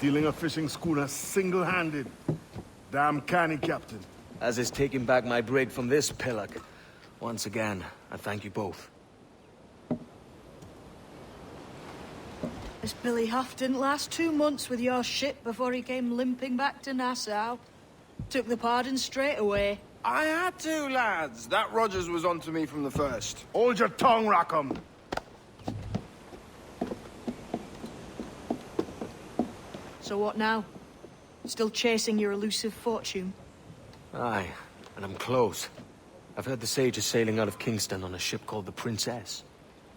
Stealing a fishing schooner single-handed. Damn canny, Captain. As is taking back my brig from this pillock. Once again, I thank you both. This Billy Huff didn't last 2 months with your ship before he came limping back to Nassau. Took the pardon straight away. I had to, lads. That Rogers was onto me from the first. Hold your tongue, Rackham. So what now? Still chasing your elusive fortune? Aye, and I'm close. I've heard the Sage is sailing out of Kingston on a ship called the Princess.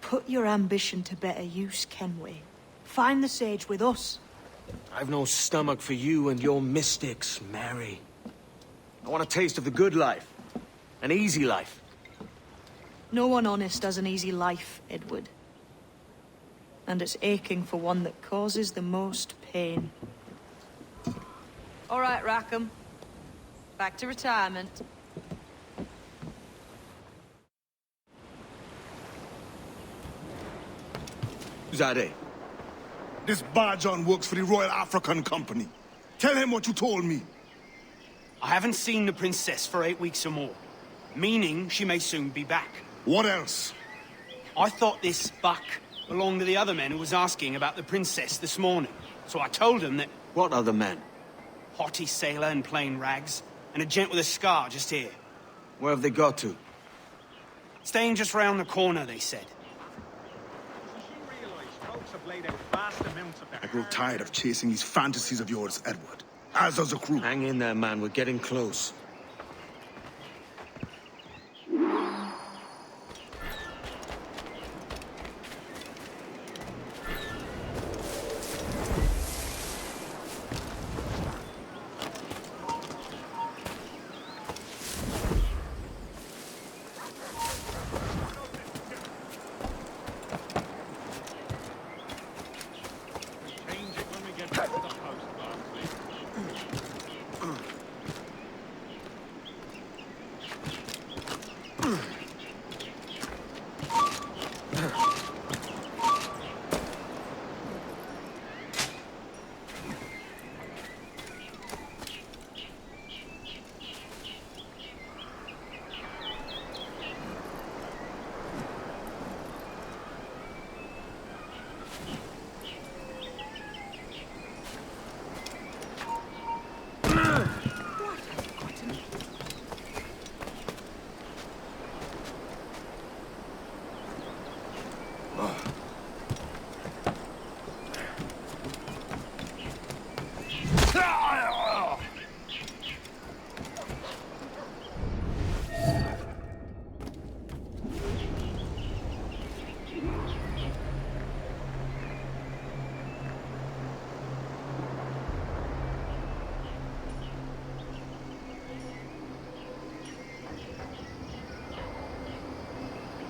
Put your ambition to better use, Kenway. Find the Sage with us. I've no stomach for you and your mystics, Mary. I want a taste of the good life. An easy life. No one honest has an easy life, Edward. And it's aching for one that causes the most pain. All right, Rackham. Back to retirement. Zade. This Barjon works for the Royal African Company. Tell him what you told me. I haven't seen the princess for 8 weeks or more, meaning she may soon be back. What else? I thought this buck belonged to the other men who was asking about the princess this morning, so I told him that... What other men? Haughty sailor in plain rags, and a gent with a scar just here. Where have they got to? Staying just round the corner, they said. I grow tired of chasing these fantasies of yours, Edward. As does the crew. Hang in there, man. We're getting close.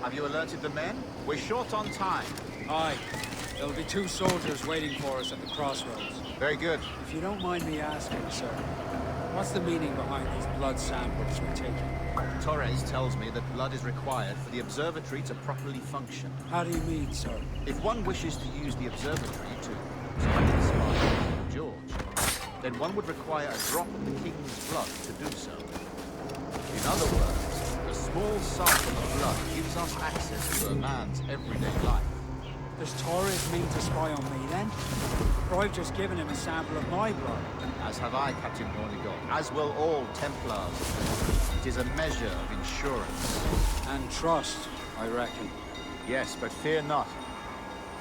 Have you alerted the men? We're short on time. Aye. There'll be 2 soldiers waiting for us at the crossroads. Very good. If you don't mind me asking, sir, what's the meaning behind these blood samples we're taking? Torres tells me that blood is required for the observatory to properly function. How do you mean, sir? If one wishes to use the observatory to select the spy, George, then one would require a drop of the king's blood to do so. In other words, a small sample of blood gives us access to a man's everyday life. Does Torres mean to spy on me, then? Or I've just given him a sample of my blood. As have I, Captain Mornigot, as will all Templars. It is a measure of insurance. And trust, I reckon. Yes, but fear not.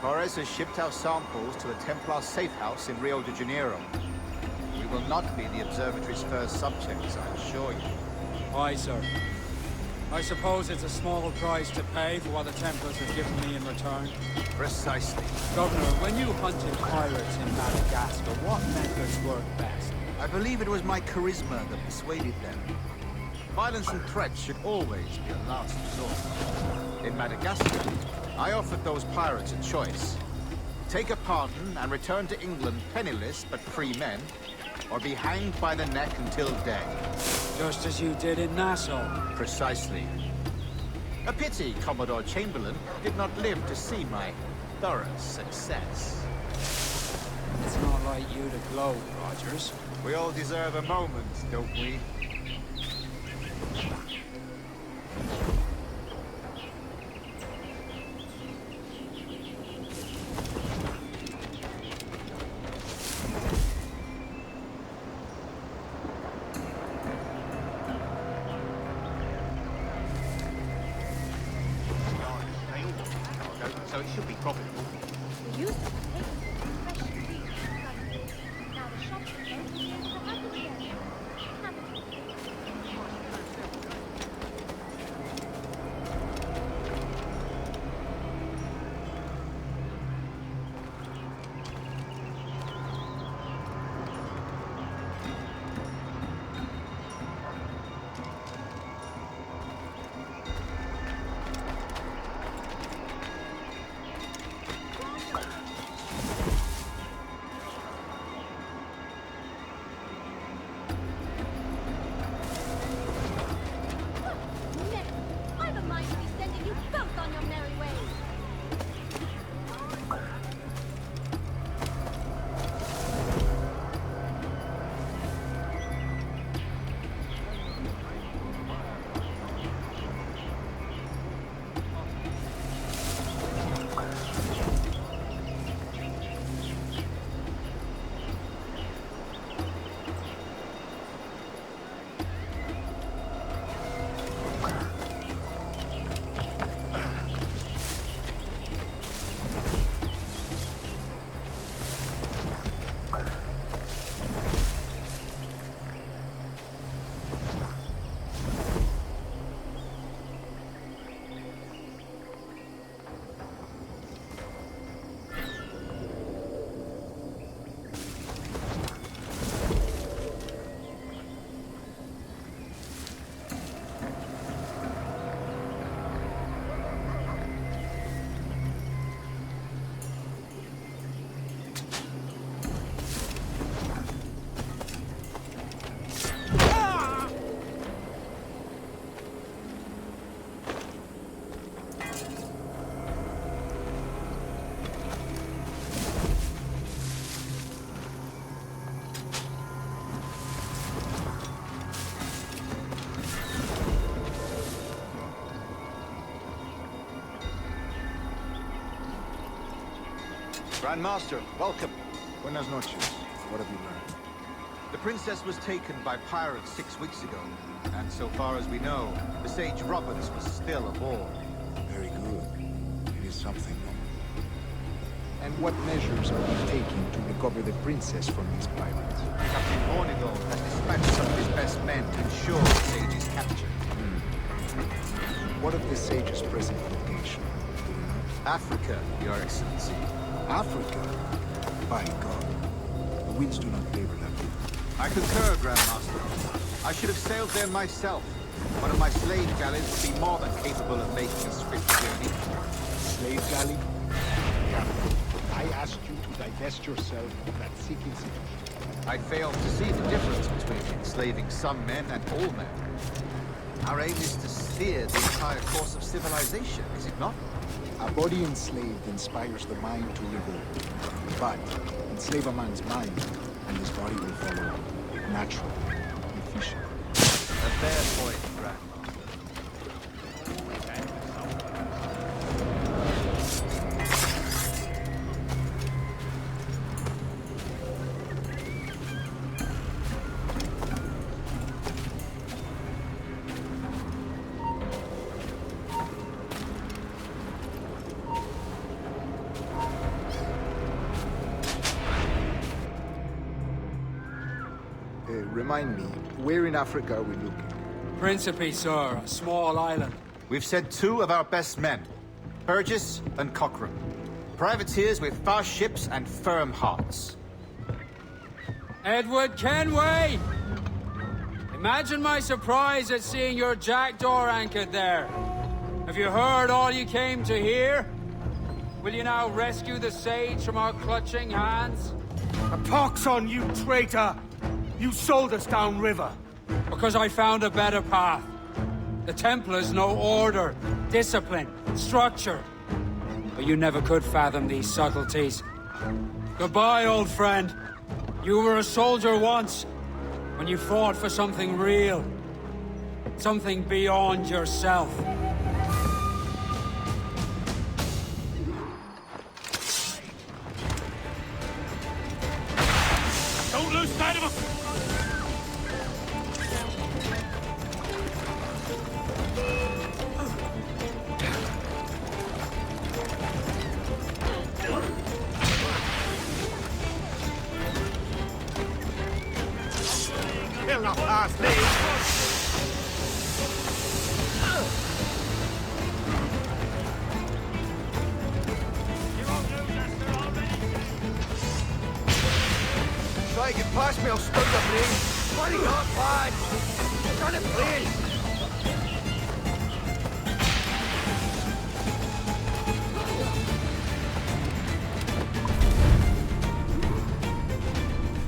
Torres has shipped our samples to a Templar safe house in Rio de Janeiro. We will not be the observatory's first subjects, I assure you. Aye, sir. I suppose it's a small price to pay for what the Templars have given me in return. Precisely. Governor, when you hunted pirates in Madagascar, what methods worked best? I believe it was my charisma that persuaded them. Violence and threats should always be a last resort. In Madagascar, I offered those pirates a choice. Take a pardon and return to England penniless but free men, or be hanged by the neck until dead. Just as you did in Nassau. Precisely. A pity Commodore Chamberlain did not live to see my thorough success. It's not like you to gloat, Rogers. We all deserve a moment, don't we? So it should be profitable. We used to take fresh ingredients from London. Now the shops are closed and the happens again. I've a mind to be sending you both on your merry ways. Grandmaster, welcome. Buenas noches. What have you learned? The princess was taken by pirates 6 weeks ago, and so far as we know, the Sage Roberts was still aboard. Very good. It is something. And what measures are you taking to recover the princess from these pirates? Captain Mornigal has dispatched some of his best men to ensure the Sage's capture. What of the Sage's present location? Africa, Your Excellency. Africa? By God. The winds do not favor them. I concur, Grandmaster. I should have sailed there myself. One of my slave galleys would be more than capable of making a swift journey. Slave galley? Captain, I asked you to divest yourself of that sick institution. I failed to see the difference between enslaving some men and all men. Our aim is to steer the entire course of civilization, is it not? A body enslaved inspires the mind to revolt. But enslave a man's mind, and his body will follow natural, efficient. A fair point, Grandmaster. Remind me, where in Africa are we looking? Principe, sir, a small island. We've sent 2 of our best men, Burgess and Cochrane. Privateers with fast ships and firm hearts. Edward Kenway! Imagine my surprise at seeing your jackdaw anchored there. Have you heard all you came to hear? Will you now rescue the Sage from our clutching hands? A pox on you, traitor! You sold us downriver. Because I found a better path. The Templars know order, discipline, structure. But you never could fathom these subtleties. Goodbye, old friend. You were a soldier once, when you fought for something real. Something beyond yourself. Don't lose sight of him! He'll not pass me! Try to get past me, I'll stun the brain. What do you got, lad? Done it, please.